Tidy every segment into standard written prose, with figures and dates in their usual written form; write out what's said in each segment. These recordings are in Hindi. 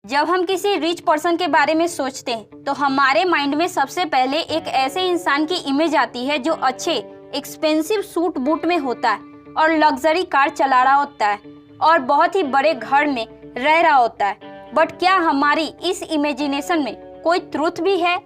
जब हम किसी रिच पर्सन के बारे में सोचते हैं तो हमारे माइंड में सबसे पहले एक ऐसे इंसान की इमेज आती है जो अच्छे एक्सपेंसिव सूट बूट में होता है और लग्जरी कार चला रहा होता है और बहुत ही बड़े घर में रह रहा होता है। बट क्या हमारी इस इमेजिनेशन में कोई ट्रुथ भी है?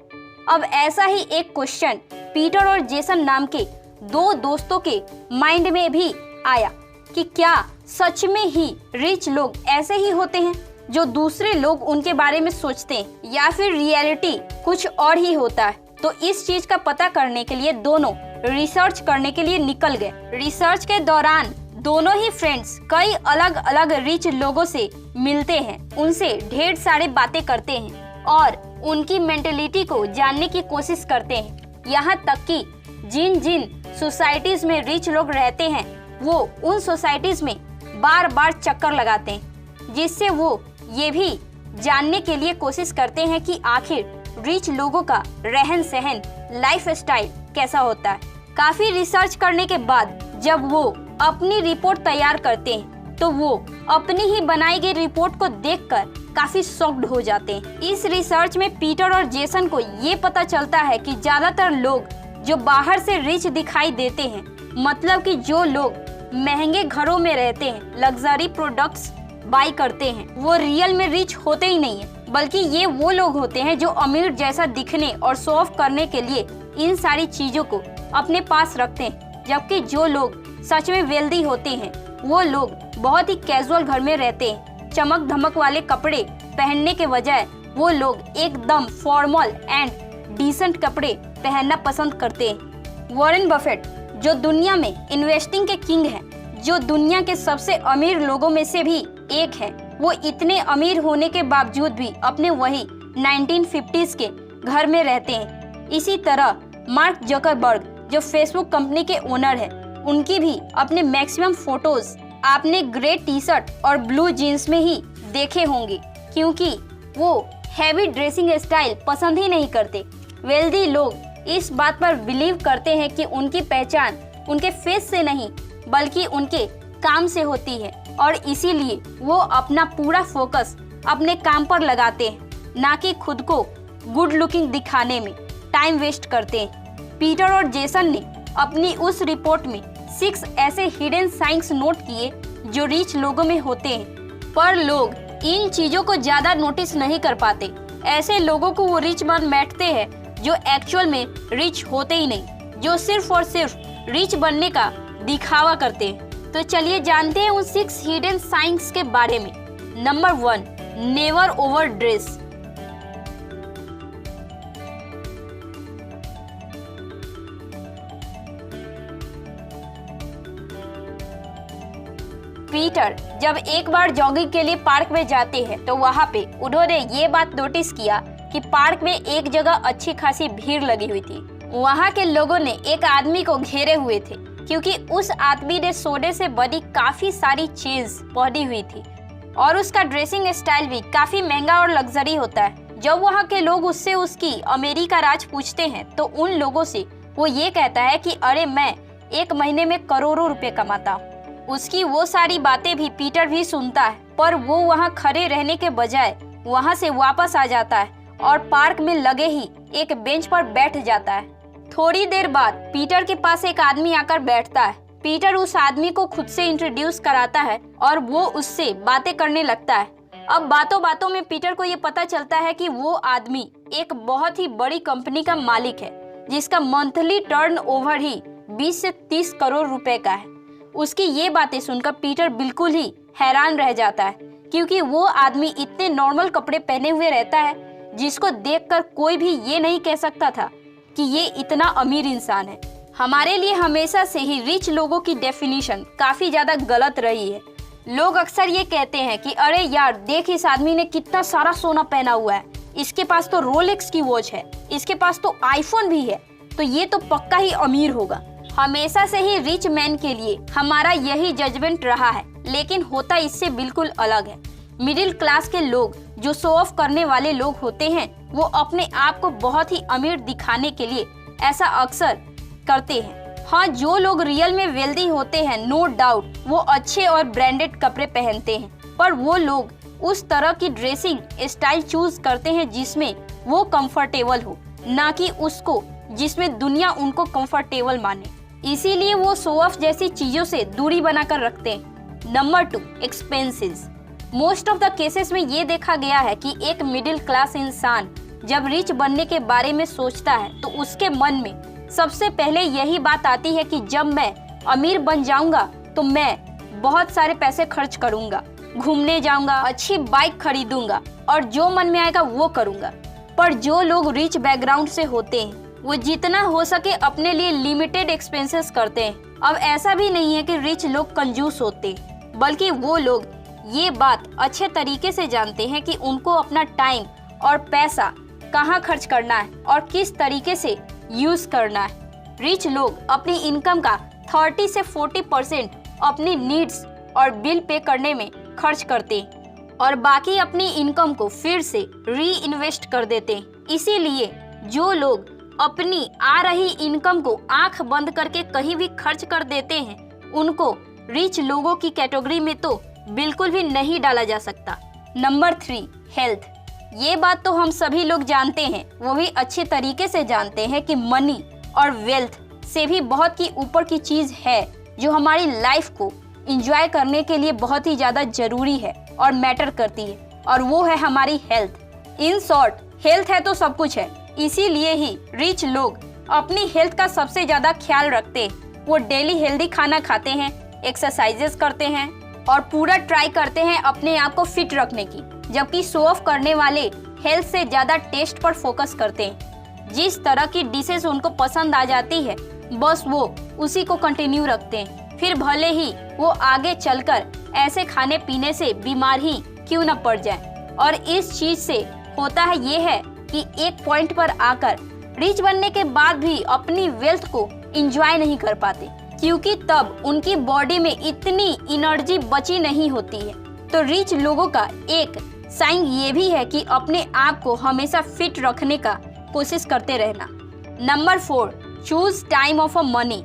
अब ऐसा ही एक क्वेश्चन पीटर और जेसन नाम के दो दोस्तों के माइंड में भी आया कि क्या सच में ही रिच लोग ऐसे ही होते हैं जो दूसरे लोग उनके बारे में सोचते हैं, या फिर रियलिटी कुछ और ही होता है। तो इस चीज का पता करने के लिए दोनों रिसर्च करने के लिए निकल गए। रिसर्च के दौरान दोनों ही फ्रेंड्स कई अलग अलग रिच लोगों से मिलते हैं, उनसे ढेर सारे बातें करते हैं और उनकी मेंटेलिटी को जानने की कोशिश करते हैं। यहाँ तक कि जिन जिन सोसाइटीज में रिच लोग रहते हैं वो उन सोसाइटीज में बार बार चक्कर लगाते हैं, जिससे वो ये भी जानने के लिए कोशिश करते हैं कि आखिर रिच लोगों का रहन सहन, लाइफ स्टाइल कैसा होता है। काफी रिसर्च करने के बाद जब वो अपनी रिपोर्ट तैयार करते हैं तो वो अपनी ही बनाई गई रिपोर्ट को देखकर काफी शॉक्ड हो जाते हैं। इस रिसर्च में पीटर और जेसन को ये पता चलता है कि ज्यादातर लोग जो बाहर से रिच दिखाई देते हैं, मतलब कि जो लोग महंगे घरों में रहते हैं, लग्जरी प्रोडक्ट्स बाय करते हैं, वो रियल में रिच होते ही नहीं है, बल्कि ये वो लोग होते हैं जो अमीर जैसा दिखने और शो ऑफ करने के लिए इन सारी चीजों को अपने पास रखते हैं। जबकि जो लोग सच में वेल्दी होते हैं वो लोग बहुत ही कैजुअल घर में रहते हैं। चमक धमक वाले कपड़े पहनने के बजाय वो लोग एकदम फॉर्मल एंड डिसेंट कपड़े पहनना पसंद करते हैं। वॉरेन बफेट जो दुनिया में इन्वेस्टिंग के किंग हैं, जो दुनिया के सबसे अमीर लोगों में से भी एक है, वो इतने अमीर होने के बावजूद भी अपने वही 1950s के घर में रहते हैं। इसी तरह मार्क जकरबर्ग जो फेसबुक कंपनी के ओनर है, उनकी भी अपने मैक्सिमम फोटोज आपने ग्रे टी शर्ट और ब्लू जीन्स में ही देखे होंगे, क्योंकि वो हैवी ड्रेसिंग स्टाइल पसंद ही नहीं करते। वेल्दी लोग इस बात पर बिलीव करते हैं कि उनकी पहचान उनके फेस से नहीं बल्कि उनके काम से होती है और इसीलिए वो अपना पूरा फोकस अपने काम पर लगाते हैं, ना कि खुद को गुड लुकिंग दिखाने में टाइम वेस्ट करते हैं। पीटर और जेसन ने अपनी उस रिपोर्ट में 6 ऐसे हिडन साइंस नोट किए जो रिच लोगों में होते हैं, पर लोग इन चीजों को ज्यादा नोटिस नहीं कर पाते। ऐसे लोगों को वो रिच मान बैठते हैं जो एक्चुअल में रिच होते ही नहीं, जो सिर्फ और सिर्फ रिच बनने का दिखावा करते हैं। तो चलिए जानते हैं उन 6 हिडन साइंस के बारे में। Number 1, never over dress. Peter जब एक बार जॉगिंग के लिए पार्क में जाते हैं तो वहाँ पे उन्होंने ये बात नोटिस किया कि पार्क में एक जगह अच्छी खासी भीड़ लगी हुई थी। वहाँ के लोगों ने एक आदमी को घेरे हुए थे क्योंकि उस आदमी ने सोने से बनी काफी सारी चीज पहनी हुई थी और उसका ड्रेसिंग स्टाइल भी काफी महंगा और लग्जरी होता है। जब वहाँ के लोग उससे उसकी अमेरिका राज पूछते हैं तो उन लोगों से वो ये कहता है कि अरे मैं 1 महीने में करोड़ों रुपए कमाता हूँ। उसकी वो सारी बातें भी पीटर भी सुनता है, पर वो वहाँ खड़े रहने के बजाय वहाँ से वापस आ जाता है और पार्क में लगे ही एक बेंच पर बैठ जाता है। थोड़ी देर बाद पीटर के पास एक आदमी आकर बैठता है। पीटर उस आदमी को खुद से इंट्रोड्यूस कराता है और वो उससे बातें करने लगता है। अब बातों बातों में पीटर को ये पता चलता है कि वो आदमी एक बहुत ही बड़ी कंपनी का मालिक है जिसका मंथली टर्नओवर ही 20 से 30 करोड़ रुपए का है। उसकी ये बातें सुनकर पीटर बिल्कुल ही हैरान रह जाता है क्योंकि वो आदमी इतने नॉर्मल कपड़े पहने हुए रहता है जिसको देखकर कोई भी ये नहीं कह सकता था कि ये इतना अमीर इंसान है। हमारे लिए हमेशा से ही रिच लोगों की डेफिनेशन काफी ज्यादा गलत रही है। लोग अक्सर ये कहते हैं कि अरे यार देख इस आदमी ने कितना सारा सोना पहना हुआ है, इसके पास तो रोलेक्स की वॉच है, इसके पास तो आईफोन भी है, तो ये तो पक्का ही अमीर होगा। हमेशा से ही रिच मैन के लिए हमारा यही जजमेंट रहा है, लेकिन होता इससे बिल्कुल अलग है। मिडिल क्लास के लोग जो शो ऑफ करने वाले लोग होते हैं वो अपने आप को बहुत ही अमीर दिखाने के लिए ऐसा अक्सर करते हैं। हाँ, जो लोग रियल में वेल्दी होते हैं नो डाउट वो अच्छे और ब्रांडेड कपड़े पहनते हैं, पर वो लोग उस तरह की ड्रेसिंग स्टाइल चूज करते हैं जिसमें वो कंफर्टेबल हो, ना कि उसको जिसमें दुनिया उनको कंफर्टेबल माने। इसीलिए वो शो ऑफ जैसी चीजों से दूरी बनाकर रखते हैं। Number 2, expenses. Most of the cases में ये देखा गया है कि एक मिडिल क्लास इंसान जब रिच बनने के बारे में सोचता है तो उसके मन में सबसे पहले यही बात आती है कि जब मैं अमीर बन जाऊंगा तो मैं बहुत सारे पैसे खर्च करूंगा, घूमने जाऊंगा, अच्छी बाइक खरीदूंगा और जो मन में आएगा वो करूंगा। पर जो लोग रिच बैकग्राउंड से होते हैं वो जितना हो सके अपने लिए लिमिटेड एक्सपेंसेस करते हैं। अब ऐसा भी नहीं है कि रिच लोग कंजूस होते, बल्कि वो लोग ये बात अच्छे तरीके से जानते हैं कि उनको अपना टाइम और पैसा कहाँ खर्च करना है और किस तरीके से यूज करना है। रिच लोग अपनी इनकम का 30 से 40% अपनी नीड्स और बिल पे करने में खर्च करते हैं और बाकी अपनी इनकम को फिर से री इन्वेस्ट कर देते हैं। इसीलिए जो लोग अपनी आ रही इनकम को आंख बंद करके कहीं भी खर्च कर देते हैं उनको रिच लोगों की कैटेगरी में तो बिल्कुल भी नहीं डाला जा सकता। Number 3, health. ये बात तो हम सभी लोग जानते हैं, वो भी अच्छे तरीके से जानते हैं कि मनी और वेल्थ से भी बहुत ही ऊपर की चीज है जो हमारी लाइफ को एंजॉय करने के लिए बहुत ही ज्यादा जरूरी है और मैटर करती है, और वो है हमारी हेल्थ। इन शॉर्ट, हेल्थ है तो सब कुछ है। इसीलिए ही रिच लोग अपनी हेल्थ का सबसे ज्यादा ख्याल रखते हैं। वो डेली हेल्दी खाना खाते हैं, एक्सरसाइजेस करते हैं और पूरा ट्राई करते हैं अपने आप को फिट रखने की, जबकि शो ऑफ करने वाले हेल्थ से ज्यादा टेस्ट पर फोकस करते हैं। जिस तरह की डिशेस उनको पसंद आ जाती है बस वो उसी को कंटिन्यू रखते हैं, फिर भले ही वो आगे चलकर ऐसे खाने पीने से बीमार ही क्यों न पड़ जाए। और इस चीज से होता है ये है कि एक पॉइंट पर आकर रिच बनने के बाद भी अपनी वेल्थ को एंजॉय नहीं कर पाते, क्योंकि तब उनकी बॉडी में इतनी एनर्जी बची नहीं होती है। तो रिच लोगों का एक साइन ये भी है कि अपने आप को हमेशा फिट रखने का कोशिश करते रहना। Number 4, choose time of a money.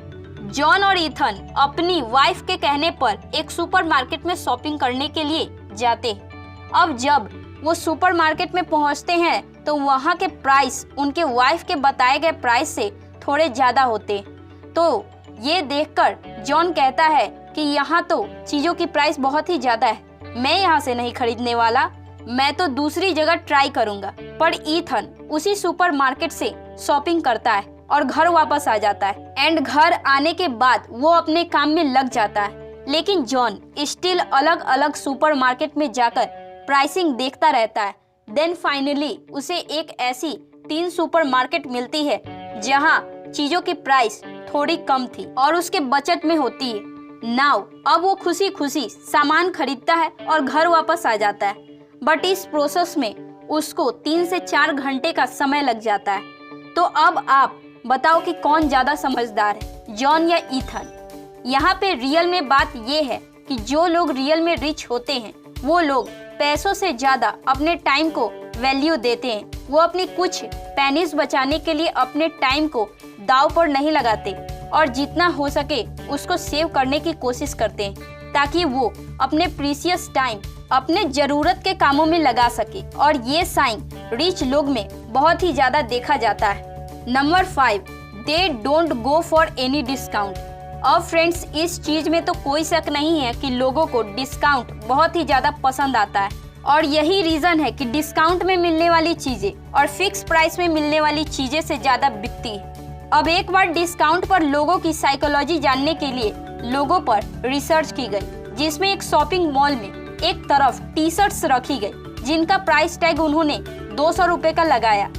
John और ईथन अपनी वाइफ के कहने पर एक सुपरमार्केट में शॉपिंग करने के लिए जाते हैं। अब जब वो सुपरमार्केट में पहुंचते हैं तो वहाँ के प्राइस उनके वाइफ के बताए गए प्राइस से थोड़े ज्यादा होते हैं। तो ये देखकर जॉन कहता है कि यहाँ तो चीजों की प्राइस बहुत ही ज्यादा है, मैं यहाँ से नहीं खरीदने वाला, मैं तो दूसरी जगह ट्राई करूंगा। पर ईथन उसी सुपरमार्केट से शॉपिंग करता है और घर वापस आ जाता है एंड घर आने के बाद वो अपने काम में लग जाता है। लेकिन जॉन स्टिल अलग अलग सुपरमार्केट में जाकर प्राइसिंग देखता रहता है। देन फाइनली उसे एक ऐसी 3 सुपरमार्केट मिलती है जहाँ चीजों की प्राइस थोड़ी कम थी और उसके बजट में होती है। नाउ अब वो खुशी खुशी सामान खरीदता है और घर वापस आ जाता है। बट इस प्रोसेस में उसको 3 से 4 घंटे का समय लग जाता है। तो अब आप बताओ कि कौन ज्यादा समझदार है, जॉन या ईथन? यहाँ पे रियल में बात ये है कि जो लोग रियल में रिच होते हैं वो लोग पैसों से ज्यादा अपने टाइम को वैल्यू देते हैं। वो अपनी कुछ पेनीज बचाने के लिए अपने टाइम को दांव पर नहीं लगाते और जितना हो सके उसको सेव करने की कोशिश करते हैं ताकि वो अपने प्रीशियस टाइम अपने जरूरत के कामों में लगा सके। और ये साइन रिच लोग में बहुत ही ज्यादा देखा जाता है। Number 5, they don't go for any discount. अब फ्रेंड्स, इस चीज में तो कोई शक नहीं है कि लोगों को डिस्काउंट बहुत ही ज्यादा पसंद आता है और यही रीजन है कि डिस्काउंट में मिलने वाली चीजें और फिक्स प्राइस में मिलने वाली चीजें से ज्यादा बिकती है। अब एक बार डिस्काउंट पर लोगों की साइकोलॉजी जानने के लिए लोगों पर रिसर्च की गई, जिसमें एक शॉपिंग मॉल में एक तरफ टी शर्ट्स रखी गई जिनका प्राइस टैग उन्होंने 200 रुपए का लगाया।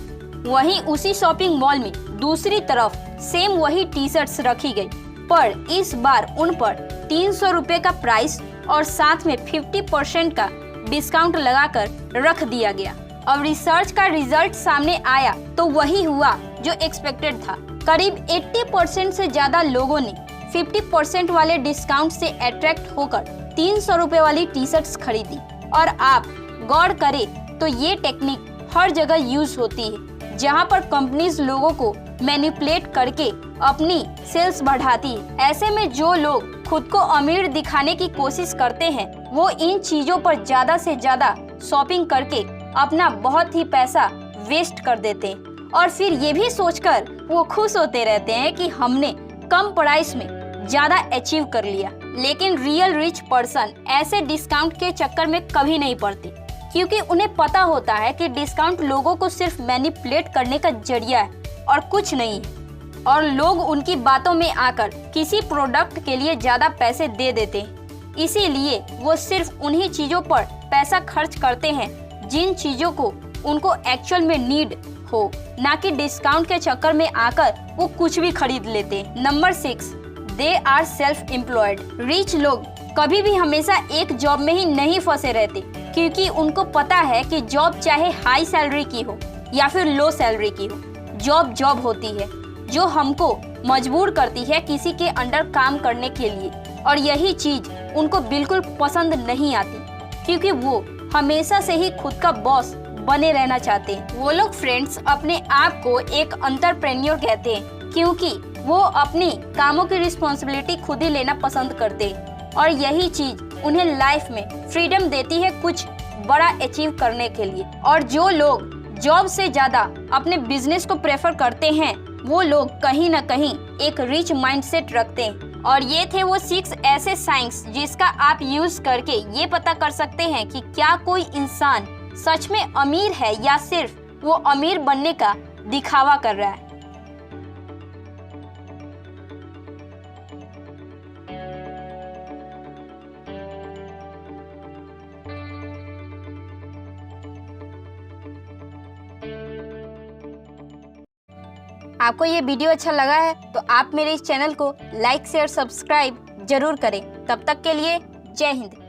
वहीं उसी शॉपिंग मॉल में दूसरी तरफ सेम वही टी शर्ट्स रखी गई, पर इस बार उन पर 300 रुपए का प्राइस और साथ में 50% का डिस्काउंट लगाकर रख दिया गया। अब रिसर्च का रिजल्ट सामने आया तो वही हुआ जो एक्सपेक्टेड था। करीब 80% से ज्यादा लोगों ने 50% वाले डिस्काउंट से अट्रैक्ट होकर 300 रुपए वाली टी शर्ट्स खरीदी। और आप गौर करें तो ये टेक्निक हर जगह यूज होती है, जहां पर कंपनीज लोगों को मैनिपुलेट करके अपनी सेल्स बढ़ाती है। ऐसे में जो लोग खुद को अमीर दिखाने की कोशिश करते हैं वो इन चीजों पर ज्यादा से ज्यादा शॉपिंग करके अपना बहुत ही पैसा वेस्ट कर देते हैं और फिर ये भी सोचकर वो खुश होते रहते हैं कि हमने कम प्राइस में ज्यादा अचीव कर लिया। लेकिन रियल रिच पर्सन ऐसे डिस्काउंट के चक्कर में कभी नहीं पड़ते, क्योंकि उन्हें पता होता है कि डिस्काउंट लोगों को सिर्फ मैनिपुलेट करने का जरिया है और कुछ नहीं है, और लोग उनकी बातों में आकर किसी प्रोडक्ट के लिए ज्यादा पैसे दे देते हैं। इसीलिए वो सिर्फ उन्हीं चीजों पर पैसा खर्च करते हैं जिन चीजों को उनको एक्चुअल में नीड हो, ना कि डिस्काउंट के चक्कर में आकर वो कुछ भी खरीद लेते। Number 6, they are self employed. Rich लोग कभी भी हमेशा एक जॉब में ही नहीं फंसे रहते, क्योंकि उनको पता है कि जॉब चाहे हाई सैलरी की हो या फिर लो सैलरी की हो, जॉब जॉब होती है जो हमको मजबूर करती है किसी के अंडर काम करने के लिए, और यही चीज उनको बिल्कुल पसंद नहीं आती, क्योंकि वो हमेशा से ही खुद का बॉस बने रहना चाहते हैं। वो लोग फ्रेंड्स अपने आप को एक एंटरप्रेन्योर कहते हैं, क्योंकि वो अपनी कामों की रिस्पॉन्सिबिलिटी खुद ही लेना पसंद करते हैं, और यही चीज उन्हें लाइफ में फ्रीडम देती है कुछ बड़ा अचीव करने के लिए। और जो लोग जॉब से ज्यादा अपने बिजनेस को प्रेफर करते हैं, वो लोग कहीं ना कहीं एक रिच माइंडसेट रखते हैं। और ये थे वो 6 ऐसे साइंस जिसका आप यूज करके ये पता कर सकते हैं कि क्या कोई इंसान सच में अमीर है या सिर्फ वो अमीर बनने का दिखावा कर रहा है। आपको ये वीडियो अच्छा लगा है तो आप मेरे इस चैनल को लाइक शेयर सब्सक्राइब जरूर करें। तब तक के लिए जय हिंद।